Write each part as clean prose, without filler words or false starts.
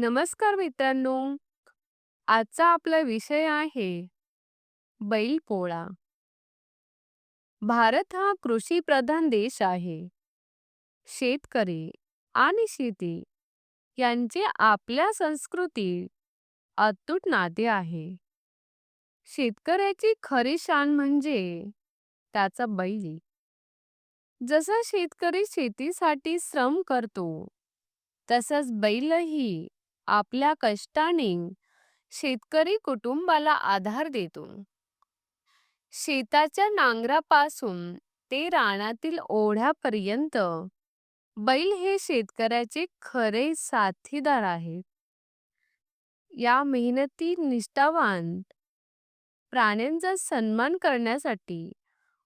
नमस्कार मित्रांनो. आजचा आपला विषय आहे बैलपोळा. भारत हा कृषी प्रधान देश आहे. शेतकरी आणि शेती यांचे आपल्या संस्कृतीत अतूट नाते आहे. शेतकऱ्याची खरी शान म्हणजे त्याचा बैल. जसा शेतकरी शेतीसाठी श्रम करतो, तसंच बैलही आपल्या कष्टाने शेतकरी कुटुंबाला आधार देतो. शेताच्या नांगरापासून ते रानातील ओढ्यापर्यंत बैल हे शेतकऱ्याचे खरे साथीदार आहेत. या मेहनती निष्ठावान प्राण्यांचा सन्मान करण्यासाठी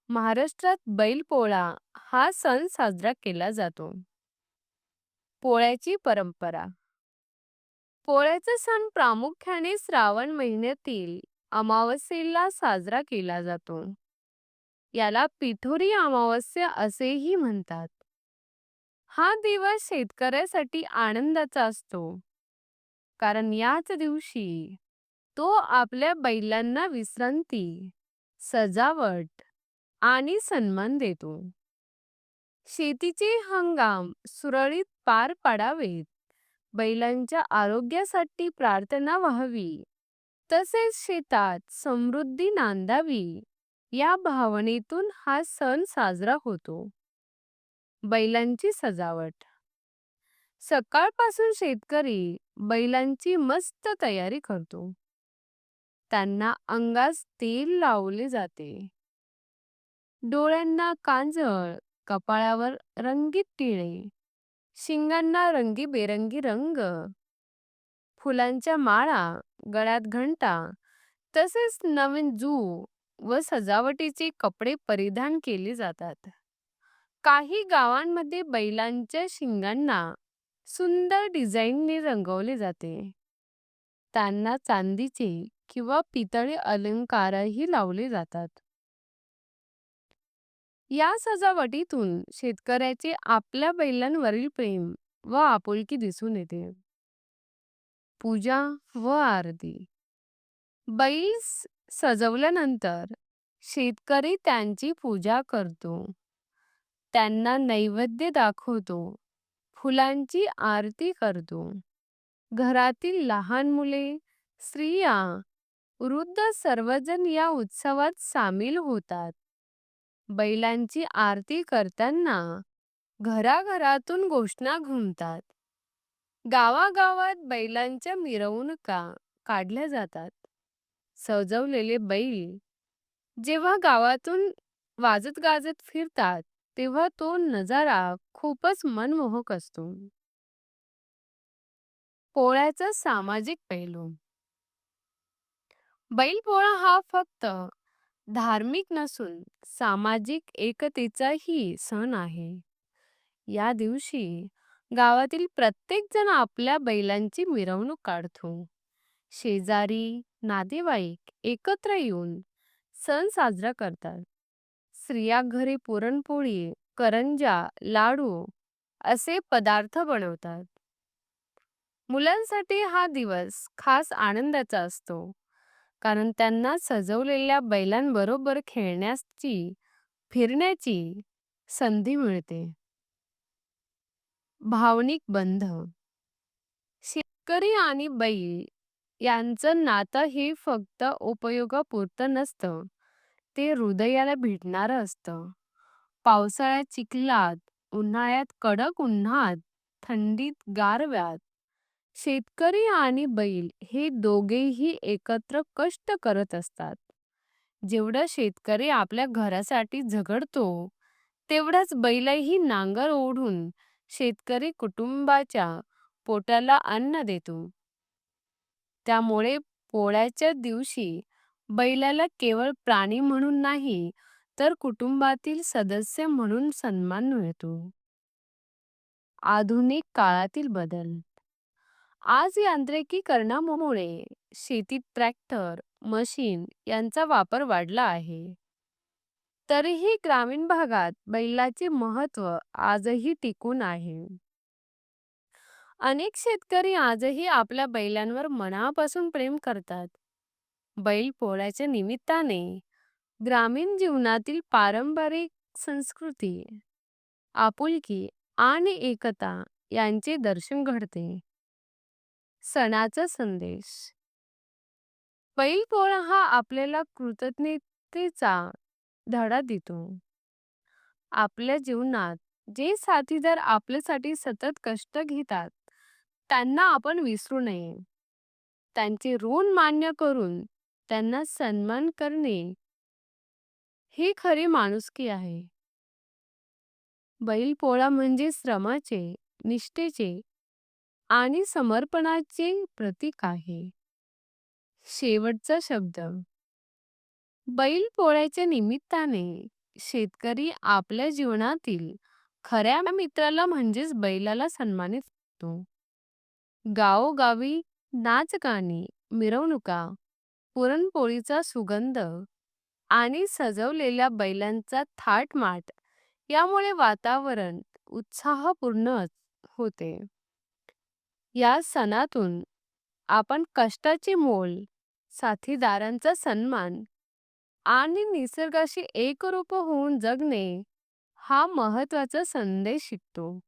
महाराष्ट्रात बैलपोळा हा सण साजरा केला जातो. पोळ्याची परंपरा. पोळ्याचा सण प्रामुख्याने श्रावण महिन्यातील अमावस्येला साजरा केला जातो. याला पिठोरी अमावस्या असेही म्हणतात. हा दिवस शेतकऱ्यासाठी आनंदाचा असतो, कारण याच दिवशी तो आपल्या बैलांना विश्रांती, सजावट आणि सन्मान देतो. शेतीचे हंगाम सुरळीत पार पाडावेत, बैलांच्या आरोग्यासाठी प्रार्थना व्हावी, तसेच शेतात समृद्धी नांदावी, या भावनेतून हा सण साजरा होतो. बैलांची सजावट. सकाळपासून शेतकरी बैलांची मस्त तयारी करतो. त्यांना अंगास तेल लावले जाते. डोळ्यांना कांजळ, कपाळावर रंगीत टिळे, शिंगांना रंगीबेरंगी रंग, फुलांच्या माळा, गळ्यात घंटा, तसेच नवीन व सजावटीचे कपडे परिधान केले जातात. काही गावांमध्ये बैलांच्या शिंगांना सुंदर डिझाईनने रंगवले जाते. त्यांना चांदीचे किंवा पितळी अलंकारही लावले जातात. या सजावटीतून शेतकऱ्याचे आपल्या बैलांवरील प्रेम व आपुलकी दिसून येते. पूजा व आरती. बैल सजवल्यानंतर शेतकरी त्यांची पूजा करतो. त्यांना नैवेद्य दाखवतो. फुलांची आरती करतो. घरातील लहान मुले, स्त्रिया, वृद्ध सर्वजण या उत्सवात सामील होतात. बैलांची आरती करताना घराघरातून घोषणा घुमतात. गावागावात बैलांच्या मिरवणुका काढल्या जातात. सजवलेले बैल जेव्हा गावातून वाजत गाजत फिरतात, तेव्हा तो नजारा खूपच मनमोहक असतो. पोळ्याचा सामाजिक पैलू. बैलपोळा हा फक्त धार्मिक नसून सामाजिक एकतेचाही सण आहे. या दिवशी गावातील प्रत्येक जण आपल्या बैलांची मिरवणूक काढतो. शेजारी, नातेवाईक एकत्र येऊन सण साजरा करतात. स्त्रिया घरी पुरणपोळी, करंज्या, लाडू असे पदार्थ बनवतात. मुलांसाठी हा दिवस खास आनंदाचा असतो, कारण त्यांना सजवलेल्या बैलांबरोबर खेळण्याची, फिरण्याची संधी मिळते. भावनिक बंध. शेतकरी आणि बैल यांचं नातं हे फक्त उपयोगापुरतं नसतं, ते हृदयाला भिडणारं असतं. पावसाळ्यात चिखलात, उन्हाळ्यात कडक उन्हात, थंडीत गारव्यात शेतकरी आणि बैल हे दोघेही एकत्र कष्ट करत असतात. जेवढं शेतकरी आपल्या घरासाठी झगडतो, तेवढाच बैलही नांगर ओढून शेतकरी कुटुंबाच्या पोटाला अन्न देतो. त्यामुळे पोळ्याच्या दिवशी बैलाला केवळ प्राणी म्हणून नाही, तर कुटुंबातील सदस्य म्हणून सन्मान मिळतो. आधुनिक काळातील बदल. आज यांत्रिकीकरणामुळे शेतीत ट्रॅक्टर, मशीन यांचा वापर वाढला आहे. तरीही ग्रामीण भागात बैलाचे महत्त्व आजही टिकून आहे. अनेक शेतकरी आजही आपल्या बैलांवर मनापासून प्रेम करतात. बैल पोळ्याच्या निमित्ताने ग्रामीण जीवनातील पारंपरिक संस्कृती, आपुलकी आणि एकता यांचे दर्शन घडते. सणाचा संदेश. बैलपोळा हा आपल्याला कृतज्ञतेचा धडा देतो. आपल्या जीवनात जे साथीदार आपल्यासाठी सतत कष्ट घेतात, त्यांना आपण विसरू नये. त्यांचे ऋण मान्य करून त्यांना सन्मान करणे ही खरी माणुसकी आहे. बैलपोळा म्हणजे श्रमाचे, निष्ठेचे आणि समर्पणाचे प्रतीक आहे. शेवटचा शब्द. बैलपोळ्याच्या निमित्ताने शेतकरी आपल्या जीवनातील खऱ्या मित्राला म्हणजेच बैलाला सन्मानित करतो. गावोगावी नाचगाणी, मिरवणुका, पुरणपोळीचा सुगंध आणि सजवलेल्या बैलांचा थाटमाट यामुळे वातावरण उत्साहपूर्ण होते. या सणातून आपण कष्टाचे मोल, साथीदारांचा सन्मान आणि निसर्गाशी एकरूप होऊन जगणे हा महत्त्वाचा संदेश शिकतो.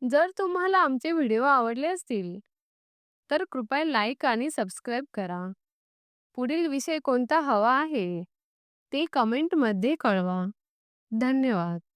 जर तुम्हाला आमचे व्हिडिओ आवडले असतील, तर कृपया लाईक आणि सबस्क्राईब करा. पुढील विषय कोणता हवा आहे ते कमेंटमध्ये कळवा. धन्यवाद.